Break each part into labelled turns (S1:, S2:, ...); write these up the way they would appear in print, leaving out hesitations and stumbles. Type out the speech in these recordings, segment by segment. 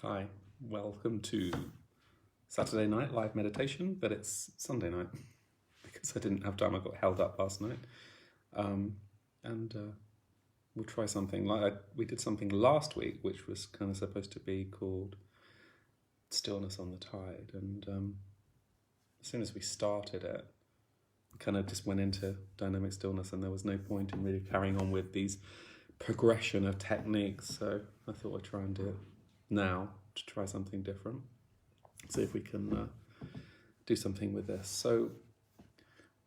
S1: Hi, welcome to Saturday night live meditation, but it's Sunday night because I didn't have time. I got held up last night. And we'll try something we did something last week, which was kind of supposed to be called Stillness on the Tide. And as soon as we started it, we kind of just went into dynamic stillness, and there was no point in really carrying on with these progression of techniques. So I thought I'd try and do it now to try something different. See if we can do something with this. So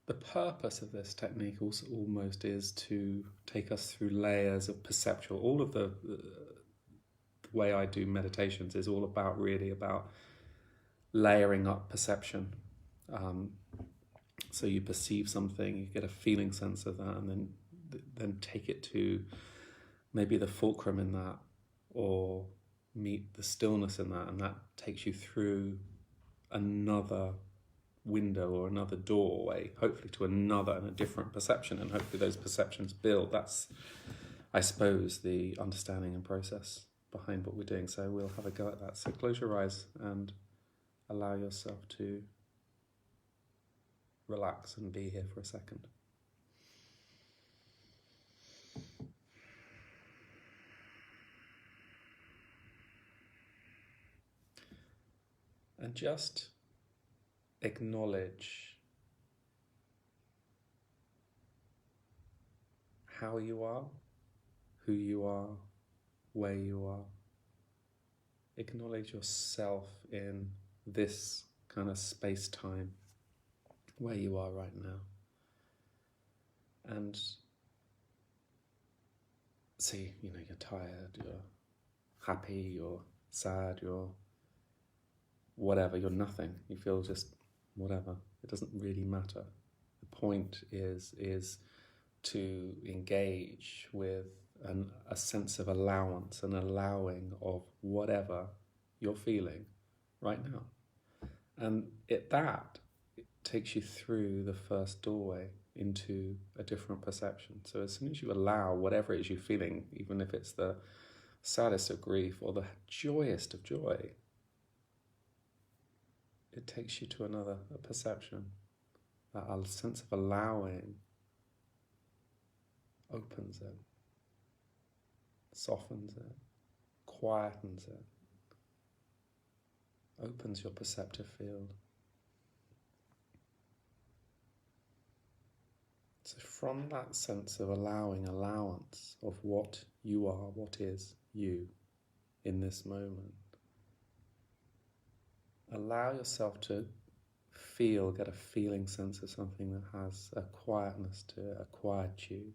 S1: the purpose of this technique also almost is to take us through layers of perceptual. All of the way I do meditations is all about layering up perception. So you perceive something, you get a feeling sense of that, and then take it to maybe the fulcrum in that, or meet the stillness in that, and that takes you through another window or another doorway, hopefully to another and a different perception, and hopefully those perceptions build. That's, I suppose, the understanding and process behind what we're doing. So we'll have a go at that. So close your eyes and allow yourself to relax and be here for a second. And just acknowledge how you are, who you are, where you are. Acknowledge yourself in this kind of space-time where you are right now. And see, you're tired, you're happy, you're sad, you're whatever, you're nothing. You feel just whatever. It doesn't really matter. The point is to engage with a sense of allowance, an allowing of whatever you're feeling right now. And it takes you through the first doorway into a different perception. So as soon as you allow whatever it is you're feeling, even if it's the saddest of grief or the joyous of joy, it takes you to another perception. A sense of allowing opens it, softens it, quietens it, opens your perceptive field. So from that sense of allowance of what you are, what is you in this moment, allow yourself to get a feeling sense of something that has a quietness to it, a quietude.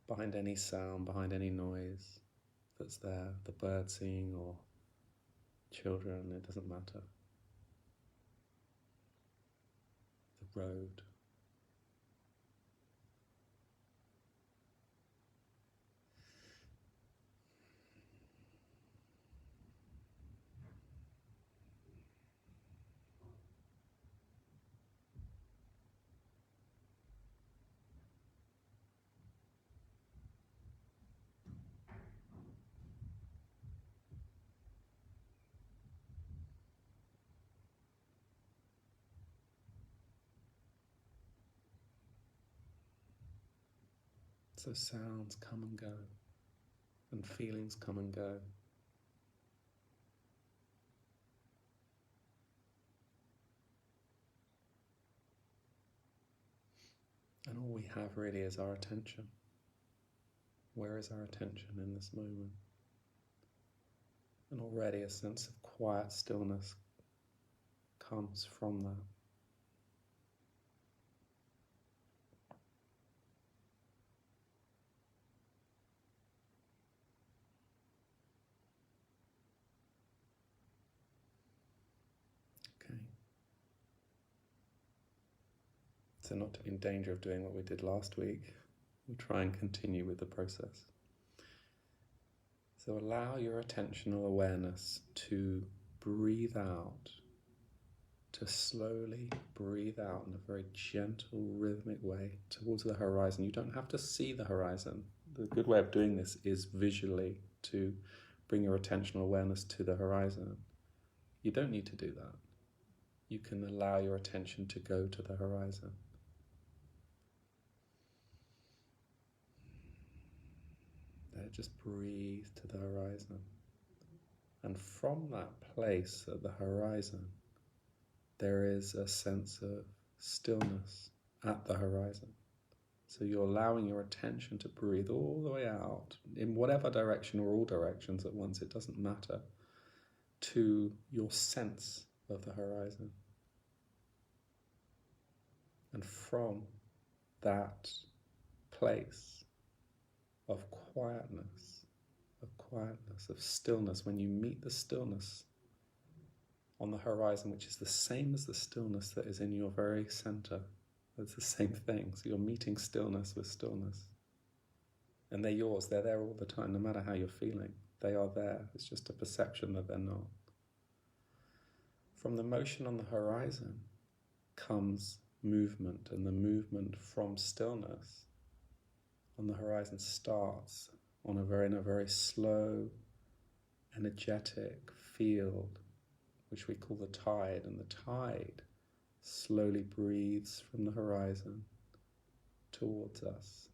S1: Behind any sound, behind any noise that's there, the bird singing or children, it doesn't matter. The road. So sounds come and go, and feelings come and go. And all we have really is our attention. Where is our attention in this moment? And already a sense of quiet stillness comes from that. So not to be in danger of doing what we did last week, we'll try and continue with the process. So allow your attentional awareness to breathe out, to slowly breathe out in a very gentle, rhythmic way towards the horizon. You don't have to see the horizon. The good way of doing this is visually to bring your attentional awareness to the horizon. You don't need to do that. You can allow your attention to go to the horizon. There, just breathe to the horizon. And from that place at the horizon, there is a sense of stillness at the horizon. So you're allowing your attention to breathe all the way out, in whatever direction or all directions at once, it doesn't matter, to your sense of the horizon. And from that place of quietness, of stillness, when you meet the stillness on the horizon, which is the same as the stillness that is in your very center, it's the same thing. So you're meeting stillness with stillness. And they're yours, they're there all the time, no matter how you're feeling. They are there, it's just a perception that they're not. From the motion on the horizon comes movement, and the movement from stillness on the horizon starts in a very slow, energetic field, which we call the tide, and the tide slowly breathes from the horizon towards us.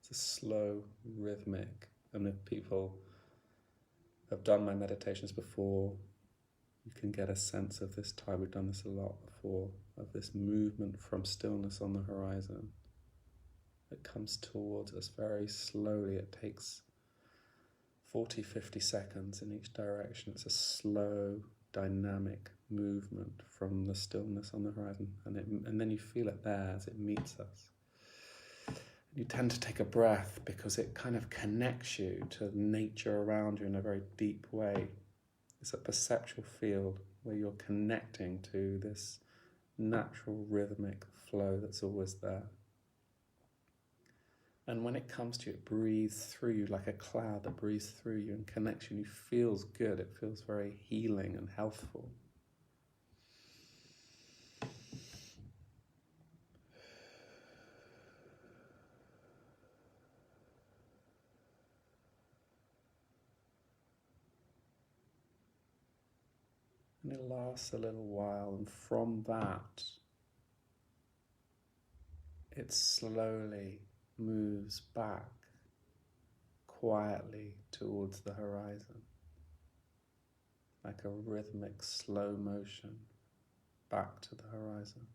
S1: It's a slow, rhythmic, and if people have done my meditations before, you can get a sense of this tide. We've done this a lot before, of this movement from stillness on the horizon. It comes towards us very slowly. It takes 40, 50 seconds in each direction. It's a slow, dynamic movement from the stillness on the horizon. And then you feel it there as it meets us. You tend to take a breath because it kind of connects you to nature around you in a very deep way. It's a perceptual field where you're connecting to this natural rhythmic flow that's always there. And when it comes to you, it breathes through you like a cloud that breathes through you and connects you, and it feels good. It feels very healing and healthful. And it lasts a little while, and from that, it slowly moves back quietly towards the horizon, like a rhythmic slow motion back to the horizon.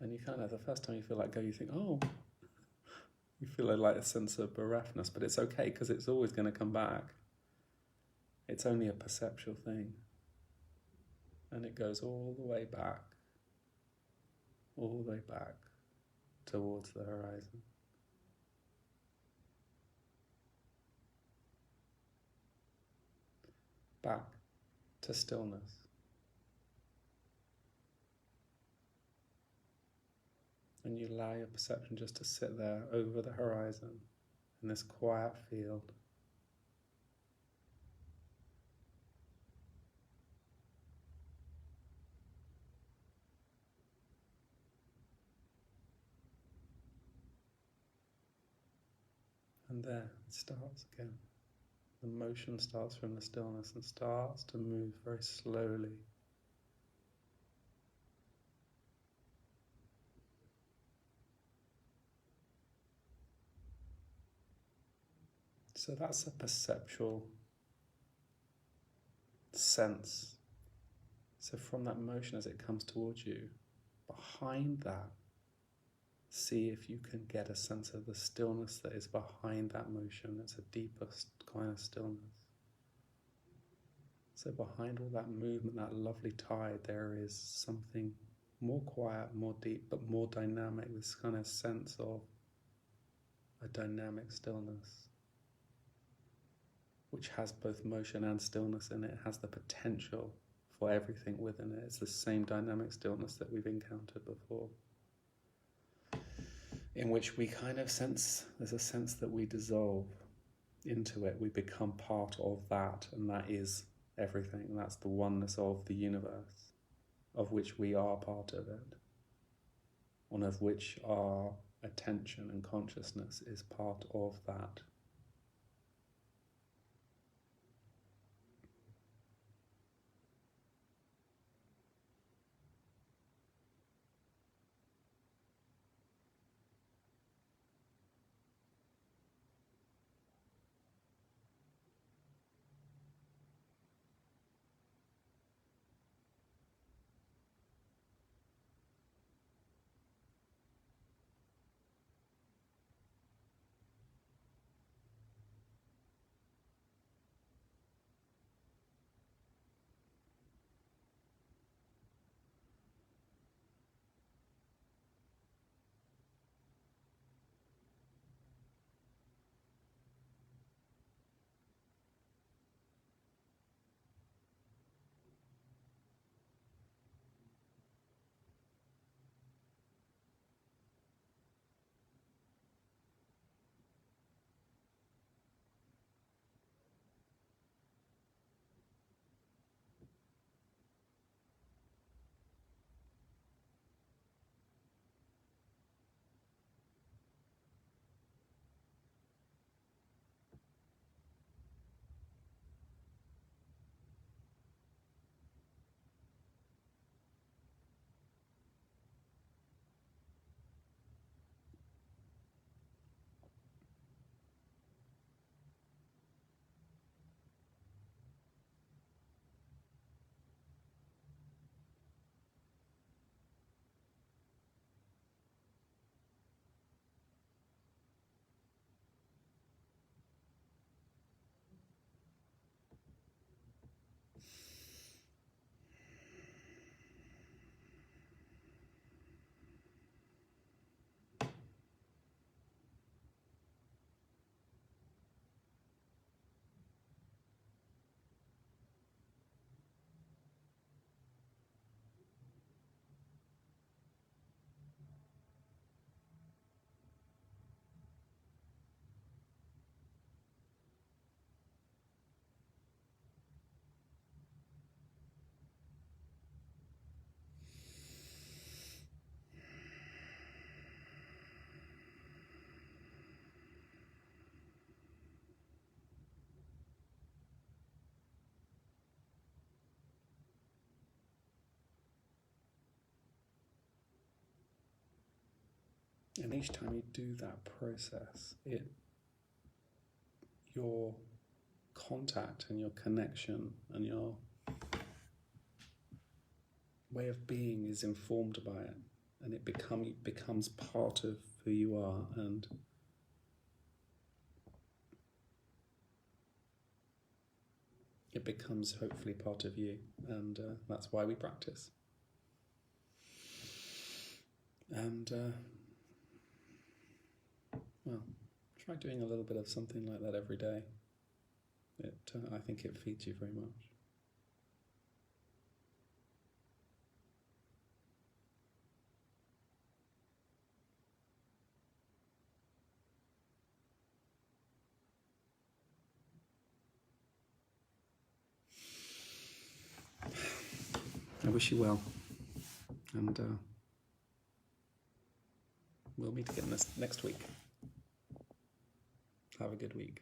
S1: And you kind of, the first time you feel like go, you think, oh, you feel like a sense of bereftness, but it's okay because it's always going to come back. It's only a perceptual thing. And it goes all the way back towards the horizon. Back to stillness. And you allow your perception just to sit there over the horizon in this quiet field. And there it starts again. The motion starts from the stillness and starts to move very slowly. So that's a perceptual sense. So from that motion as it comes towards you, behind that, see if you can get a sense of the stillness that is behind that motion. It's a deeper kind of stillness. So behind all that movement, that lovely tide, there is something more quiet, more deep, but more dynamic, this kind of sense of a dynamic stillness, which has both motion and stillness in it. It has the potential for everything within it. It's the same dynamic stillness that we've encountered before, in which we kind of sense, there's a sense that we dissolve into it. We become part of that, and that is everything. That's the oneness of the universe, of which we are part of it, and of which our attention and consciousness is part of that And each time you do that process, your contact and your connection and your way of being is informed by it, and it becomes part of who you are, and it becomes hopefully part of you, and that's why we practice. And well, try doing a little bit of something like that every day. I think it feeds you very much. I wish you well, and we'll meet again next week. Have a good week.